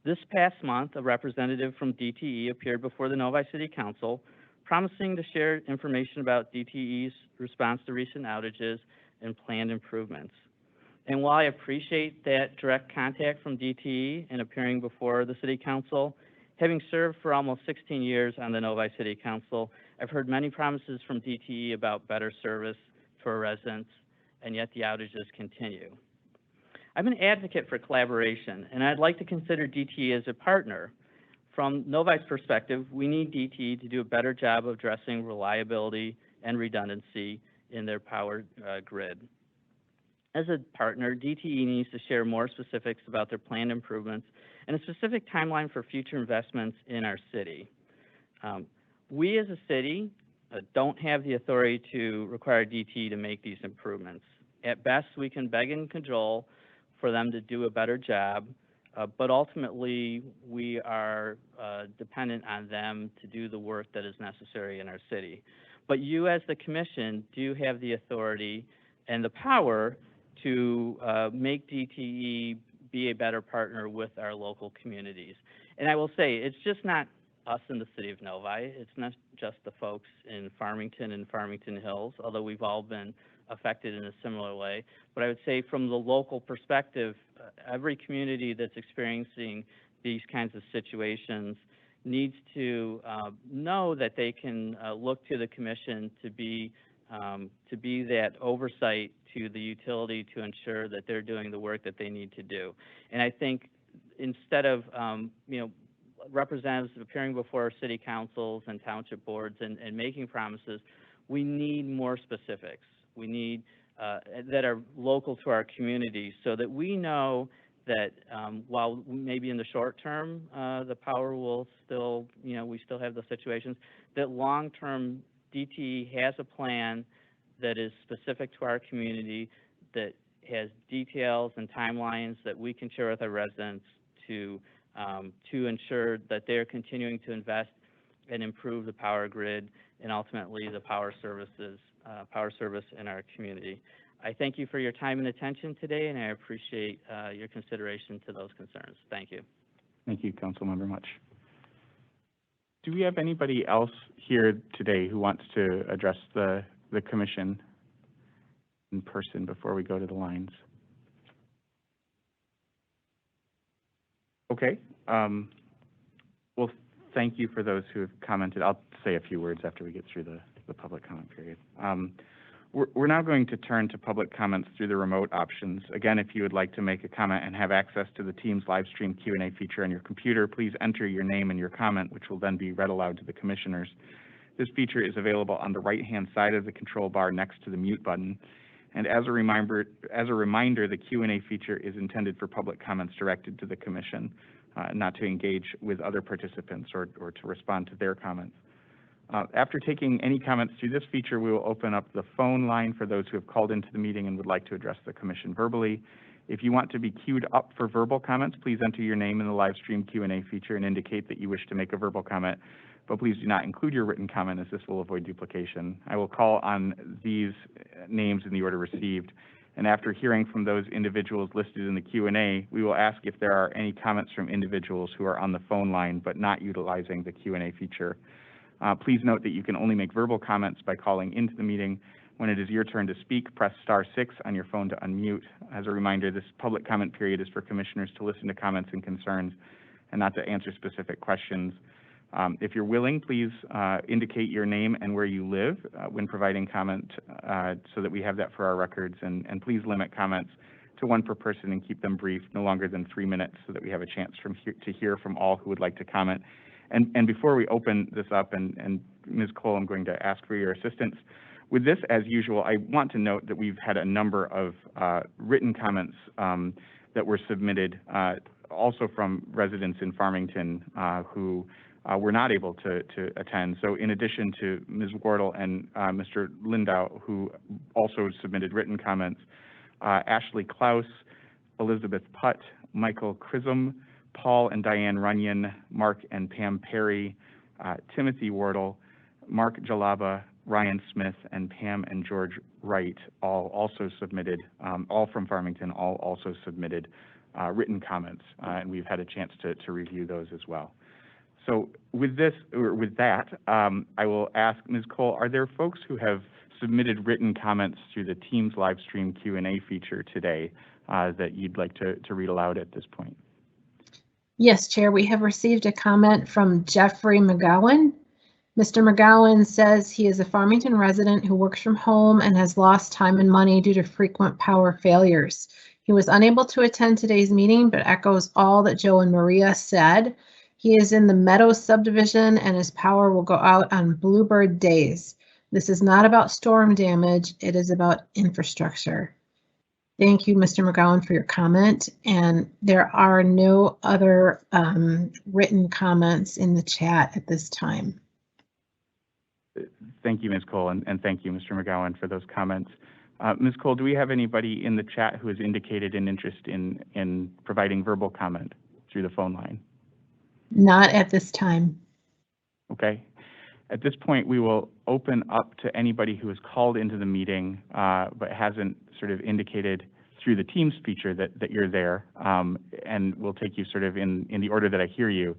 S13: This past month, a representative from DTE appeared before the Novi City Council, promising to share information about DTE's response to recent outages and planned improvements. And while I appreciate that direct contact from DTE and appearing before the City Council, having served for almost 16 years on the Novi City Council, I've heard many promises from DTE about better service for residents, and yet the outages continue. I'm an advocate for collaboration, and I'd like to consider DTE as a partner. From Novi's perspective, we need DTE to do a better job of addressing reliability and redundancy in their power grid. As a partner, DTE needs to share more specifics about their planned improvements and a specific timeline for future investments in our city. We as a city don't have the authority to require DTE to make these improvements. At best, we can beg and cajole for them to do a better job, but ultimately we are dependent on them to do the work that is necessary in our city. But you as the commission do have the authority and the power to make DTE be a better partner with our local communities. And I will say, it's just not us in the city of Novi, it's not just the folks in Farmington and Farmington Hills, although we've all been affected in a similar way. But I would say from the local perspective, every community that's experiencing these kinds of situations needs to know that they can look to the commission to be that oversight to the utility to ensure that they're doing the work that they need to do. And I think instead of representatives appearing before our city councils and township boards and making promises, we need more specifics. We need that are local to our communities so that we know that while maybe in the short term the power will still, we still have those situations, that long term DTE has a plan that is specific to our community, that has details and timelines that we can share with our residents to ensure that they're continuing to invest and improve the power grid and ultimately the power service in our community. I thank you for your time and attention today, and I appreciate your consideration to those concerns. Thank you.
S1: Thank you, Councilmember Much. Do we have anybody else here today who wants to address the commission in person before we go to the lines? Okay. Well, thank you for those who have commented. I'll say a few words after we get through the public comment period. We're now going to turn to public comments through the remote options. Again, if you would like to make a comment and have access to the Teams live stream Q&A feature on your computer, please enter your name and your comment, which will then be read aloud to the commissioners. This feature is available on the right-hand side of the control bar next to the mute button. And as a reminder, the Q&A feature is intended for public comments directed to the commission, not to engage with other participants or to respond to their comments. After taking any comments through this feature, we will open up the phone line for those who have called into the meeting and would like to address the commission verbally. If you want to be queued up for verbal comments, please enter your name in the live stream Q&A feature and indicate that you wish to make a verbal comment, but please do not include your written comment as this will avoid duplication. I will call on these names in the order received, and after hearing from those individuals listed in the Q&A, we will ask if there are any comments from individuals who are on the phone line but not utilizing the Q&A feature. Please note that you can only make verbal comments by calling into the meeting. When it is your turn to speak, press *6 on your phone to unmute. As a reminder, this public comment period is for commissioners to listen to comments and concerns and not to answer specific questions. If you're willing, please indicate your name and where you live when providing comment so that we have that for our records. And please limit comments to one per person and keep them brief, no longer than 3 minutes, so that we have a chance to hear from all who would like to comment. And before we open this up, and Ms. Cole, I'm going to ask for your assistance. With this, as usual, I want to note that we've had a number of written comments that were submitted also from residents in Farmington who were not able to attend. So in addition to Ms. Wardle and Mr. Lindo, who also submitted written comments, Ashley Klaus, Elizabeth Putt, Michael Chisholm, Paul and Diane Runyon, Mark and Pam Perry, Timothy Wardle, Mark Jalaba, Ryan Smith, and Pam and George Wright all also submitted, all from Farmington, all also submitted written comments, and we've had a chance to review those as well. So with that, I will ask Ms. Cole, are there folks who have submitted written comments through the Teams live stream Q&A feature today that you'd like to read aloud at this point?
S14: Yes, Chair, we have received a comment from Jeffrey Mcgowan. Mr. Mcgowan says he is a Farmington resident who works from home and has lost time and money due to frequent power failures. He was unable to attend today's meeting, but echoes all that Joe and Maria said. He is in the Meadows subdivision and his power will go out on Bluebird days. This is not about storm damage, it is about infrastructure. Thank you, Mr. Mcgowan, for your comment. And there are no other written comments in the chat at this time.
S1: Thank you, Ms. Cole, and thank you, Mr. Mcgowan, for those comments. Ms. Cole, do we have anybody in the chat who has indicated an interest in providing verbal comment through the phone line?
S14: Not at this time.
S1: Okay. At this point, we will open up to anybody who has called into the meeting but hasn't sort of indicated through the Teams feature that you're there, and we'll take you sort of in the order that I hear you.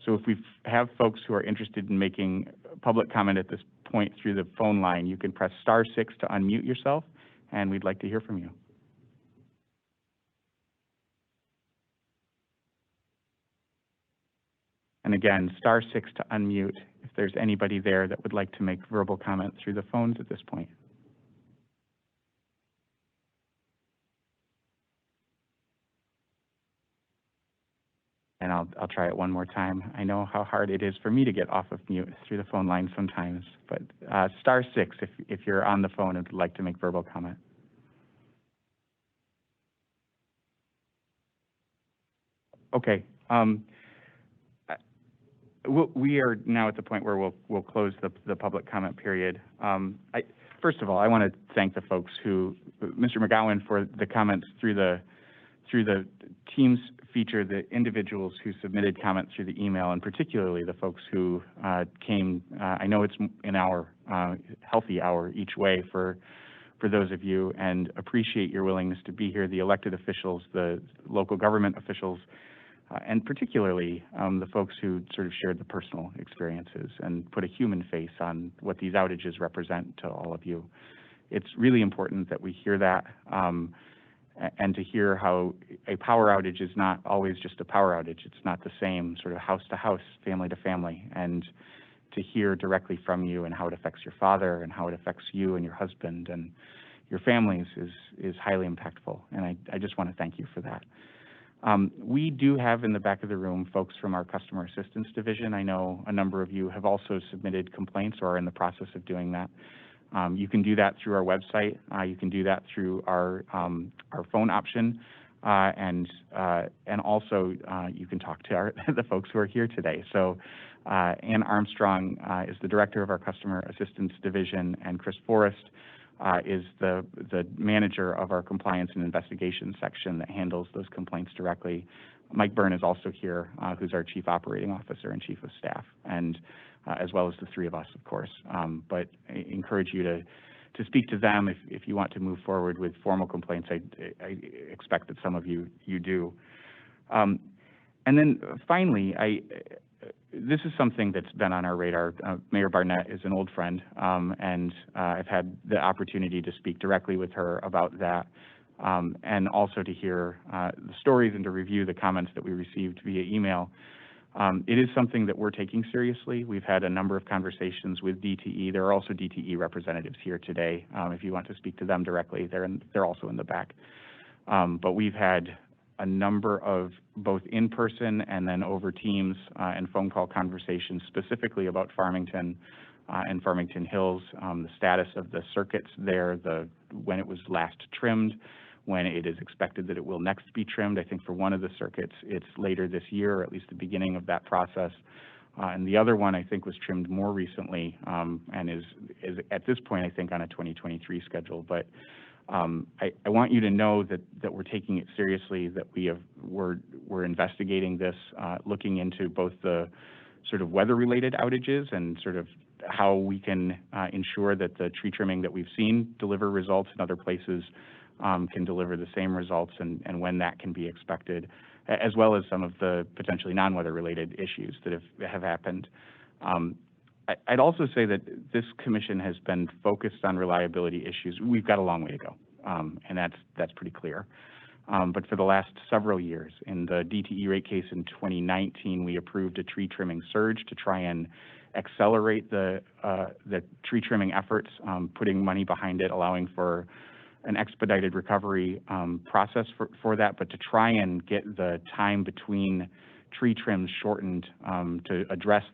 S1: So if we have folks who are interested in making public comment at this point through the phone line, you can press *6 to unmute yourself, and we'd like to hear from you. And again, *6 to unmute if there's anybody there that would like to make verbal comment through the phones at this point. And I'll try it one more time. I know how hard it is for me to get off of mute through the phone line sometimes, but *6 if you're on the phone and would like to make verbal comment. Okay. We are now at the point where we'll close the public comment period. First of all, I want to thank the folks who, Mr. Mcgowan, for the comments through the Teams feature, the individuals who submitted comments through the email, and particularly the folks who came. I know it's an hour, healthy hour each way for those of you, and appreciate your willingness to be here, the elected officials, the local government officials, and particularly the folks who sort of shared the personal experiences and put a human face on what these outages represent to all of you. It's really important that we hear that, and to hear how a power outage is not always just a power outage. It's not the same sort of house to house, family to family, and to hear directly from you and how it affects your father and how it affects you and your husband and your families is highly impactful, and I just want to thank you for that. We do have in the back of the room folks from our Customer Assistance Division. I know a number of you have also submitted complaints or are in the process of doing that. You can do that through our website. You can do that through our phone option, and also you can talk to the folks who are here today. So Ann Armstrong is the director of our Customer Assistance Division, and Chris Forrest is the manager of our Compliance and Investigation section that handles those complaints directly. Mike Byrne is also here, who's our Chief Operating Officer and Chief of Staff, and as well as the three of us, of course. But I encourage you to speak to them if you want to move forward with formal complaints. I expect that some of you do. And then finally, this is something that's been on our radar. Mayor Barnett is an old friend, and I've had the opportunity to speak directly with her about that, and also to hear the stories and to review the comments that we received via email. It is something that we're taking seriously. We've had a number of conversations with DTE. There are also DTE representatives here today. If you want to speak to them directly, they're also in the back. But we've had a number of both in-person and then over Teams and phone call conversations specifically about Farmington and Farmington Hills, the status of the circuits there, when it was last trimmed, when it is expected that it will next be trimmed. I think for one of the circuits, it's later this year, or at least the beginning of that process. And the other one, I think, was trimmed more recently and is at this point, I think, on a 2023 schedule. But I want you to know that we're taking it seriously, that we're investigating this, looking into both the sort of weather-related outages and sort of how we can ensure that the tree trimming that we've seen deliver results in other places can deliver the same results and when that can be expected, as well as some of the potentially non-weather related issues that have happened. I'd also say that this commission has been focused on reliability issues. We've got a long way to go, and that's pretty clear. But for the last several years, in the DTE rate case in 2019, we approved a tree trimming surge to try and accelerate the tree trimming efforts, putting money behind it, allowing for an expedited recovery process for that, but to try and get the time between tree trims shortened to address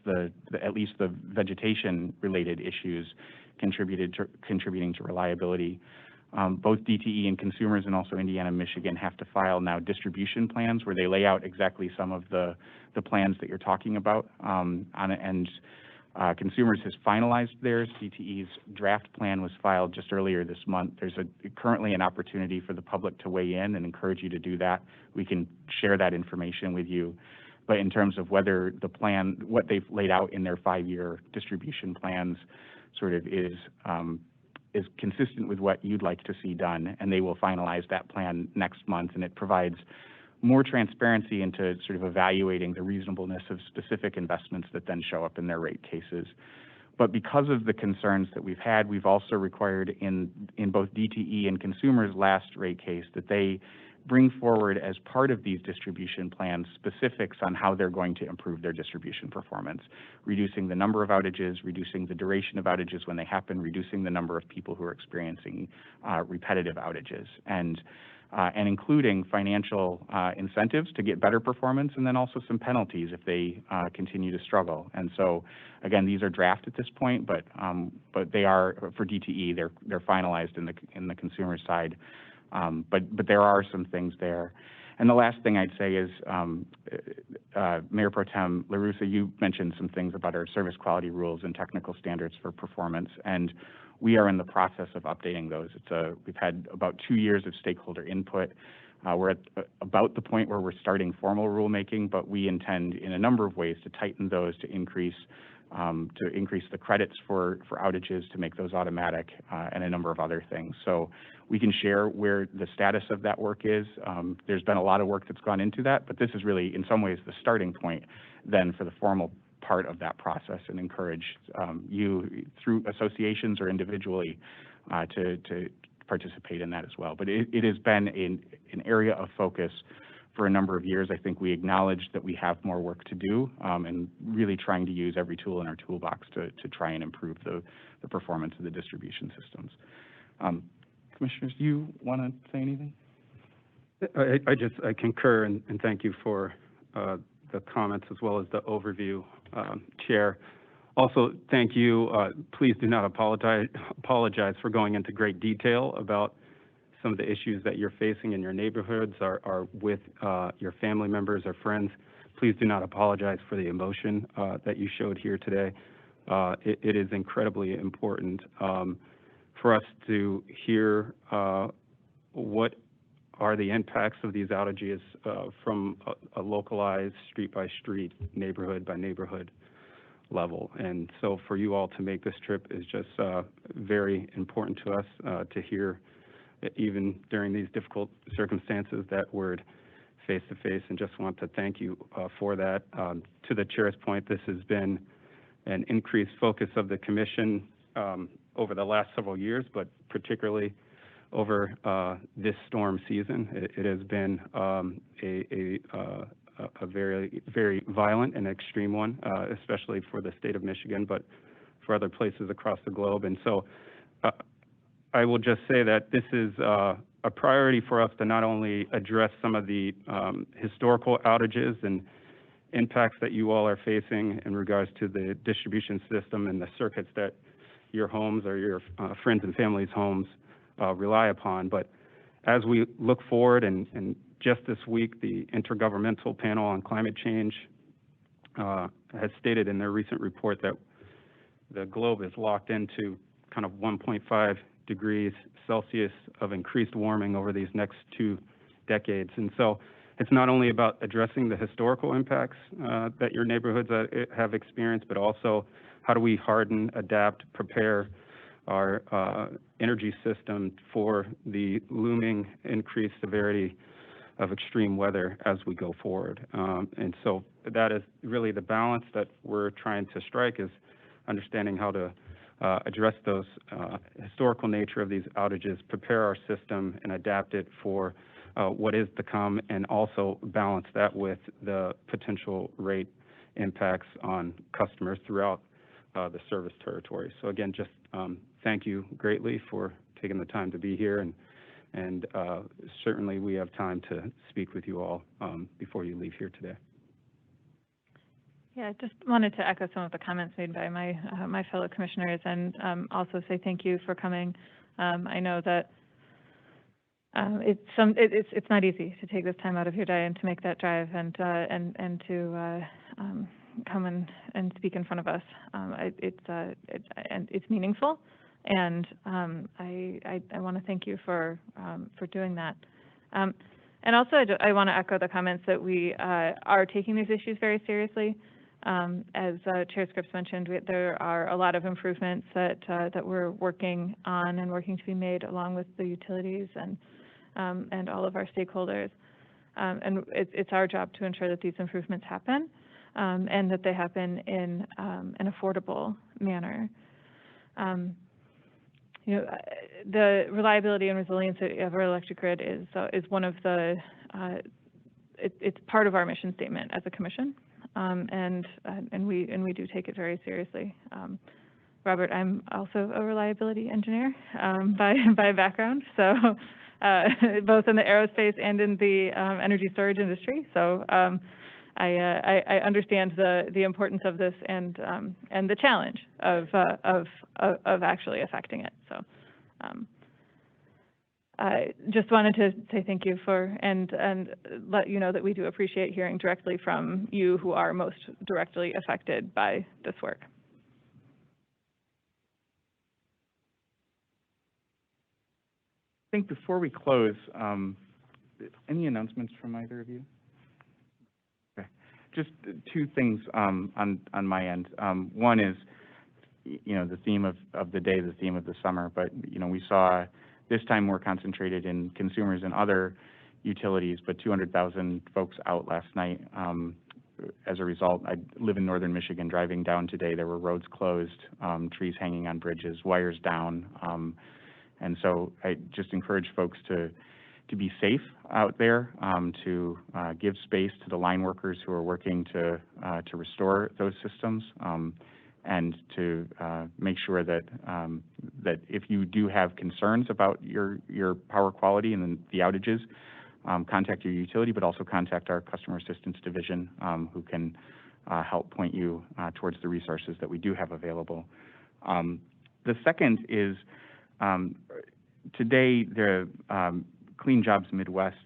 S1: at least the vegetation-related issues contributing to reliability. Both DTE and consumers and also Indiana and Michigan have to file now distribution plans where they lay out exactly some of the plans that you're talking about. Consumers has finalized theirs. DTE's draft plan was filed just earlier this month. There's currently an opportunity for the public to weigh in and encourage you to do that. We can share that information with you. But in terms of whether the plan, what they've laid out in their 5-year distribution plans sort of is consistent with what you'd like to see done, and they will finalize that plan next month, and it provides more transparency into sort of evaluating the reasonableness of specific investments that then show up in their rate cases. But because of the concerns that we've had, we've also required in both DTE and consumers' last rate case that they bring forward as part of these distribution plans specifics on how they're going to improve their distribution performance, reducing the number of outages, reducing the duration of outages when they happen, reducing the number of people who are experiencing repetitive outages, and including financial incentives to get better performance, and then also some penalties if they continue to struggle. And so, again, these are draft at this point, but they are for DTE. They're finalized in the consumer side. But there are some things there. And the last thing I'd say is, Mayor Pro Tem Larussa, you mentioned some things about our service quality rules and technical standards for performance, and we are in the process of updating those. We've had about 2 years of stakeholder input. We're at about the point where we're starting formal rulemaking, but we intend in a number of ways to tighten those, to increase the credits for outages, to make those automatic, and a number of other things. So we can share where the status of that work is. There's been a lot of work that's gone into that, but this is really, in some ways, the starting point then for the formal part of that process, and encourage you through associations or individually to participate in that as well. But it has been an area of focus for a number of years. I think we acknowledge that we have more work to do, and really trying to use every tool in our toolbox to try and improve the performance of the distribution systems. Commissioners, do you want to say anything?
S3: I concur, and thank you for the comments as well as the overview, Chair. Also, thank you. Please do not apologize for going into great detail about some of the issues that you're facing in your neighborhoods or with your family members or friends. Please do not apologize for the emotion that you showed here today. It is incredibly important for us to hear what are the impacts of these outages from a localized street-by-street, neighborhood-by-neighborhood level. And so for you all to make this trip is just very important to us to hear, even during these difficult circumstances, that word face-to-face, and just want to thank you for that. To the Chair's point, this has been an increased focus of the Commission over the last several years, but particularly over this storm season. It has been a very, very violent and extreme one, especially for the state of Michigan, but for other places across the globe. And so I will just say that this is a priority for us to not only address some of the historical outages and impacts that you all are facing in regards to the distribution system and the circuits that your homes or your friends and families' homes rely upon, but as we look forward, and just this week, the Intergovernmental Panel on Climate Change has stated in their recent report that the globe is locked into kind of 1.5 degrees Celsius of increased warming over these next 2 decades. And so it's not only about addressing the historical impacts that your neighborhoods have experienced, but also how do we harden, adapt, prepare our energy system for the looming increased severity of extreme weather as we go forward. And so that is really the balance that we're trying to strike, is understanding how to address those historical nature of these outages, prepare our system and adapt it for what is to come, and also balance that with the potential rate impacts on customers throughout the service territory. So again, just thank you greatly for taking the time to be here, and certainly we have time to speak with you all before you leave here today.
S4: Yeah, just wanted to echo some of the comments made by my fellow commissioners, and also say thank you for coming. I know that it's not easy to take this time out of your day and to make that drive, and to come and speak in front of us. It's meaningful, and I want to thank you for doing that. And also, I want to echo the comments that we are taking these issues very seriously. As Chair Scripps mentioned, there are a lot of improvements that we're working on and working to be made along with the utilities and all of our stakeholders. And it's our job to ensure that these improvements happen, and that they happen in an affordable manner. The reliability and resiliency of our electric grid is one of the it's part of our mission statement as a commission. And we do take it very seriously. Robert, I'm also a reliability engineer by background, so both in the aerospace and in the energy storage industry. So I understand the importance of this and the challenge of actually affecting it. So I just wanted to say thank you and let you know that we do appreciate hearing directly from you who are most directly affected by this work.
S1: I think before we close, any announcements from either of you? Okay, just two things on my end. One is, the theme of the day, the theme of the summer, but we saw this time more concentrated in consumers and other utilities, but 200,000 folks out last night. As a result, I live in northern Michigan. Driving down today, there were roads closed, trees hanging on bridges, wires down. And so I just encourage folks to be safe out there, to give space to the line workers who are working to restore those systems, and to make sure that that if you do have concerns about your power quality and the outages, contact your utility, but also contact our Customer Assistance Division, who can help point you towards the resources that we do have available. The second is, today the Clean Jobs Midwest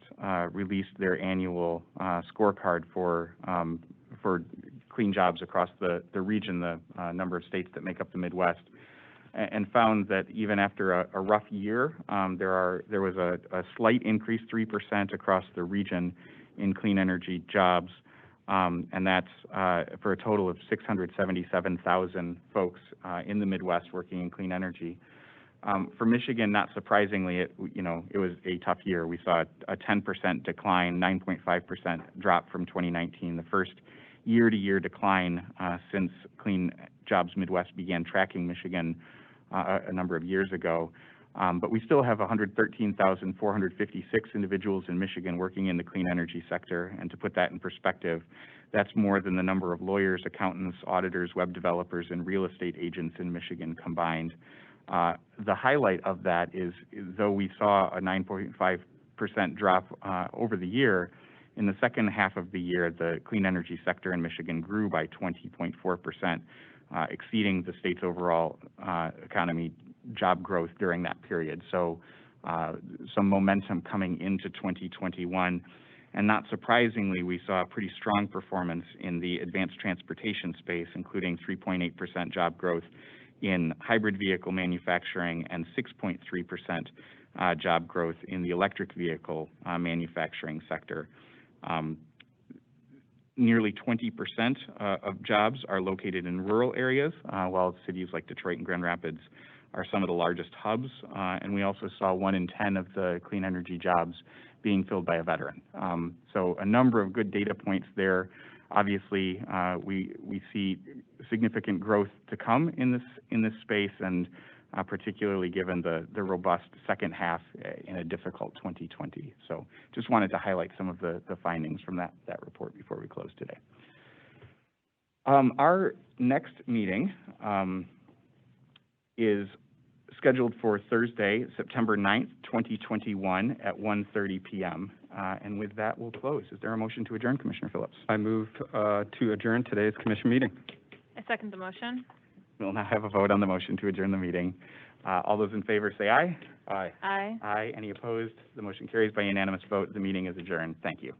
S1: released their annual scorecard for clean jobs across the region, the number of states that make up the Midwest, and found that even after a rough year, there was a slight increase, 3% across the region in clean energy jobs, and that's for a total of 677,000 folks in the Midwest working in clean energy. For Michigan, not surprisingly, it was a tough year. We saw a 10% decline, 9.5% drop from 2019, the first year-to-year decline since Clean Jobs Midwest began tracking Michigan a number of years ago. But we still have 113,456 individuals in Michigan working in the clean energy sector. And to put that in perspective, that's more than the number of lawyers, accountants, auditors, web developers, and real estate agents in Michigan combined. The highlight of that is, though we saw a 9.5% drop over the year, in the second half of the year, the clean energy sector in Michigan grew by 20.4%, exceeding the state's overall economy job growth during that period. So some momentum coming into 2021. And not surprisingly, we saw a pretty strong performance in the advanced transportation space, including 3.8% job growth in hybrid vehicle manufacturing and 6.3% job growth in the electric vehicle manufacturing sector. Nearly 20% of jobs are located in rural areas, while cities like Detroit and Grand Rapids are some of the largest hubs, and we also saw 1 in 10 of the clean energy jobs being filled by a veteran. So a number of good data points there. Obviously, we see significant growth to come in this space, and particularly given the robust second half in a difficult 2020. So just wanted to highlight some of the findings from that report before we close today. Our next meeting is scheduled for Thursday, September 9th, 2021 at 1:30 p.m. And with that, we'll close. Is there a motion to adjourn, Commissioner Phillips?
S3: I move to adjourn today's commission meeting.
S4: I second the motion.
S1: We'll now have a vote on the motion to adjourn the meeting. All those in favor say aye.
S10: Aye.
S4: Aye.
S1: Aye. Any opposed? The motion carries by unanimous vote. The meeting is adjourned. Thank you.